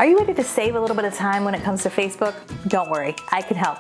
Are you ready to save a little bit of time when it comes to Facebook? Don't worry, I can help.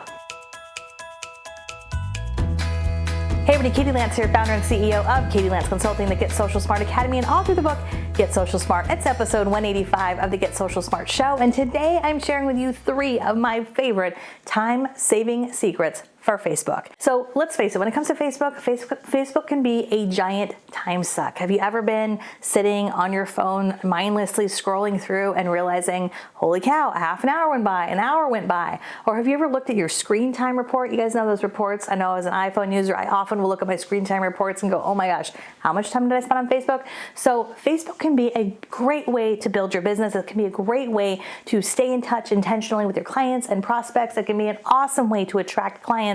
Hey everybody, Katie Lance here, founder and CEO of Katie Lance Consulting, the Get Social Smart Academy, and author of the book, Get Social Smart. It's episode 185 of the Get Social Smart show, and today I'm sharing with you 3 of my favorite time-saving secrets for Facebook. So let's face it, when it comes to Facebook can be a giant time suck. Have you ever been sitting on your phone mindlessly scrolling through and realizing, holy cow, a half an hour went by, an hour went by? Or have you ever looked at your screen time report? You guys know those reports. I know as an iPhone user, I often will look at my screen time reports and go, oh my gosh, how much time did I spend on Facebook? So Facebook can be a great way to build your business. It can be a great way to stay in touch intentionally with your clients and prospects. It can be an awesome way to attract clients.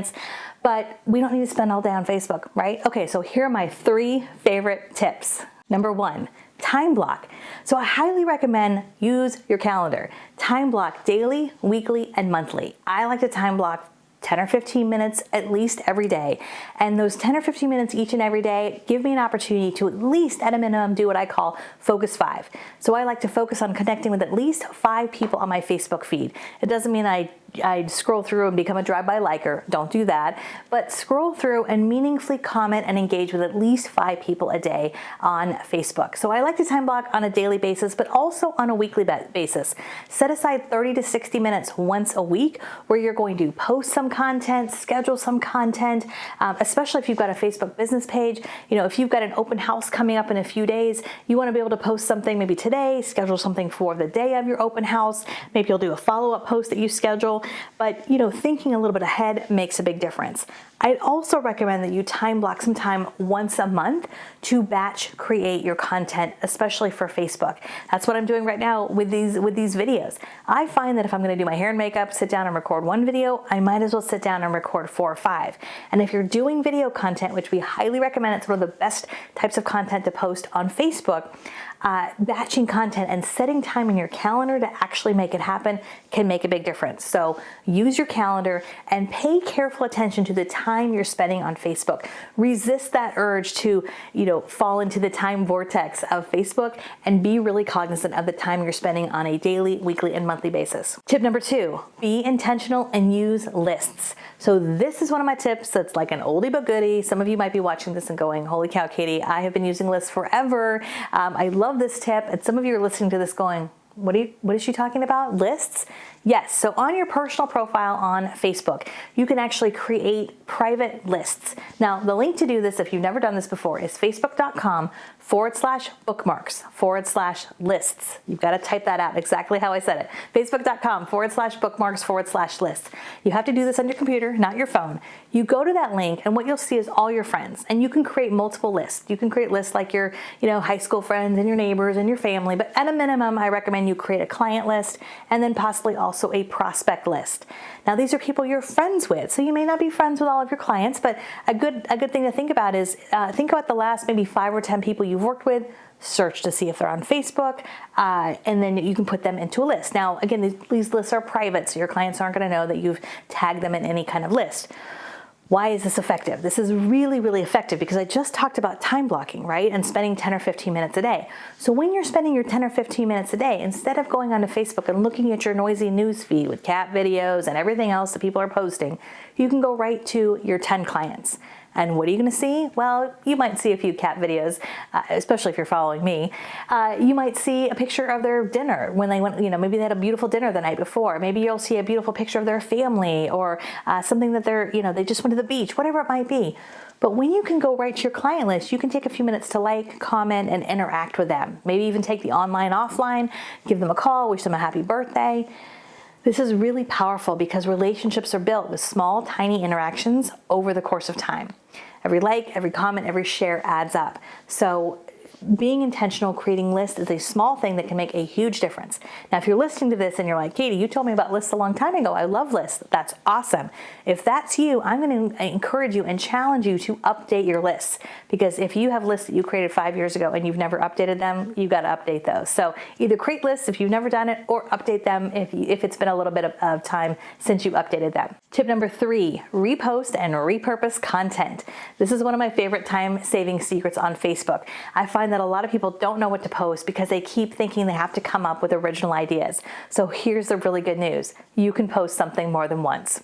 But we don't need to spend all day on Facebook, right? Okay, so here are my 3 favorite tips. Number 1, time block. So I highly recommend use your calendar. Time block daily, weekly, and monthly. I like to time block 10 or 15 minutes at least every day. And those 10 or 15 minutes each and every day give me an opportunity to at least, at a minimum, do what I call Focus 5. So I like to focus on connecting with at least 5 people on my Facebook feed. It doesn't mean I scroll through and become a drive-by liker. Don't do that. But scroll through and meaningfully comment and engage with at least 5 people a day on Facebook. So I like to time block on a daily basis, but also on a weekly basis. Set aside 30 to 60 minutes once a week where you're going to post some content, schedule some content, especially if you've got a Facebook business page. You know, if you've got an open house coming up in a few days, you want to be able to post something maybe today, schedule something for the day of your open house. Maybe you'll do a follow-up post that you schedule. But, you know, thinking a little bit ahead makes a big difference. I'd also recommend that you time block some time once a month to batch create your content, especially for Facebook. That's what I'm doing right now with these videos. I find that if I'm going to do my hair and makeup, sit down and record 1 video, I might as well sit down and record 4 or 5. And if you're doing video content, which we highly recommend, it's one of the best types of content to post on Facebook, batching content and setting time in your calendar to actually make it happen can make a big difference. So use your calendar and pay careful attention to the time you're spending on Facebook. Resist that urge to, fall into the time vortex of Facebook and be really cognizant of the time you're spending on a daily, weekly, and monthly basis. Tip number 2, be intentional and use lists. So this is one of my tips that's like an oldie but goodie. Some of you might be watching this and going, holy cow, Katie, I have been using lists forever. I love this tip. And some of you are listening to this going, what is she talking about? Lists? Yes. So on your personal profile on Facebook, you can actually create private lists. Now, the link to do this, if you've never done this before, is facebook.com/bookmarks/lists. You've got to type that out exactly how I said it. facebook.com/bookmarks/lists. You have to do this on your computer, not your phone. You go to that link and what you'll see is all your friends, and you can create multiple lists. You can create lists like your, high school friends and your neighbors and your family, but at a minimum, I recommend you create a client list and then possibly also a prospect list. Now, these are people you're friends with, so you may not be friends with all of your clients, but a good thing to think about is think about the last maybe 5 or 10 people you've worked with, search to see if they're on Facebook, and then you can put them into a list. Now, again, these lists are private, so your clients aren't going to know that you've tagged them in any kind of list. Why is this effective? This is really, really effective because I just talked about time blocking, right? And spending 10 or 15 minutes a day. So when you're spending your 10 or 15 minutes a day, instead of going onto Facebook and looking at your noisy news feed with cat videos and everything else that people are posting, you can go right to your 10 clients. And what are you going to see? Well, you might see a few cat videos, especially if you're following me. You might see a picture of their dinner when they went, maybe they had a beautiful dinner the night before. Maybe you'll see a beautiful picture of their family or something that they just went to the beach, whatever it might be. But when you can go right to your client list, you can take a few minutes to like, comment, and interact with them. Maybe even take the online, offline, give them a call, wish them a happy birthday. This is really powerful because relationships are built with small, tiny interactions over the course of time. Every like, every comment, every share adds up. So being intentional, creating lists is a small thing that can make a huge difference. Now, if you're listening to this and you're like, Katie, you told me about lists a long time ago. I love lists. That's awesome. If that's you, I'm going to encourage you and challenge you to update your lists, because if you have lists that you created 5 years ago and you've never updated them, you've got to update those. So either create lists if you've never done it, or update them if it's been a little bit of time since you've updated them. Tip number 3, repost and repurpose content. This is one of my favorite time-saving secrets on Facebook. I find find that a lot of people don't know what to post because they keep thinking they have to come up with original ideas. So here's the really good news. You can post something more than once.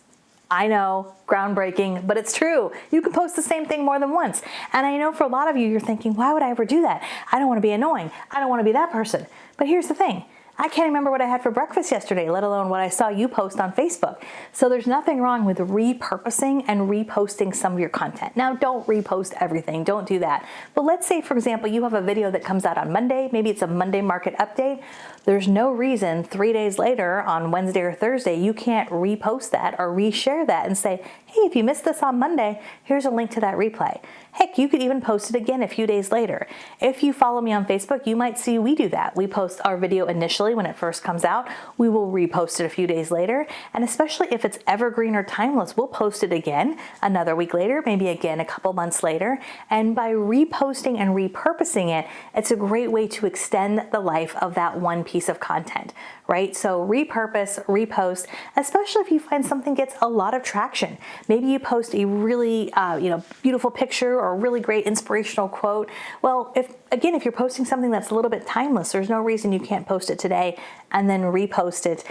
I know, groundbreaking, but it's true. You can post the same thing more than once. And I know for a lot of you, you're thinking, why would I ever do that? I don't want to be annoying. I don't want to be that person. But here's the thing. I can't remember what I had for breakfast yesterday, let alone what I saw you post on Facebook. So there's nothing wrong with repurposing and reposting some of your content. Now, don't repost everything. Don't do that. But let's say, for example, you have a video that comes out on Monday. Maybe it's a Monday market update. There's no reason 3 days later on Wednesday or Thursday, you can't repost that or reshare that and say, hey, if you missed this on Monday, here's a link to that replay. Heck, you could even post it again a few days later. If you follow me on Facebook, you might see we do that. We post our video initially when it first comes out. We will repost it a few days later. And especially if it's evergreen or timeless, we'll post it again another week later, maybe again a couple months later. And by reposting and repurposing it, it's a great way to extend the life of that one piece of content, right? So repurpose, repost, especially if you find something gets a lot of traction. Maybe you post a really beautiful picture or a really great inspirational quote. Well, if you're posting something that's a little bit timeless, there's no reason you can't post it today and then repost it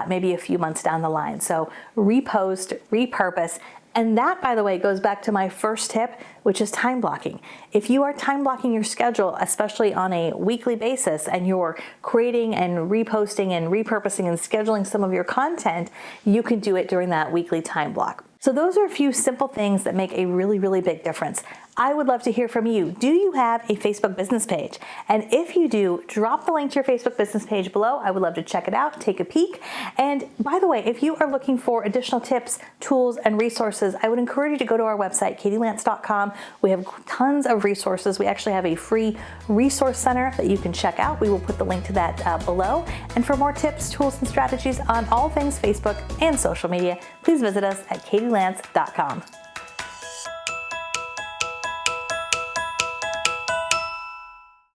maybe a few months down the line. So repost, repurpose. And that, by the way, goes back to my first tip, which is time blocking. If you are time blocking your schedule, especially on a weekly basis, and you're creating and reposting and repurposing and scheduling some of your content, you can do it during that weekly time block. So those are a few simple things that make a really, really big difference. I would love to hear from you. Do you have a Facebook business page? And if you do, drop the link to your Facebook business page below. I would love to check it out, take a peek. And by the way, if you are looking for additional tips, tools, and resources, I would encourage you to go to our website, katielance.com. We have tons of resources. We actually have a free resource center that you can check out. We will put the link to that below. And for more tips, tools, and strategies on all things Facebook and social media, please visit us at katielance.com.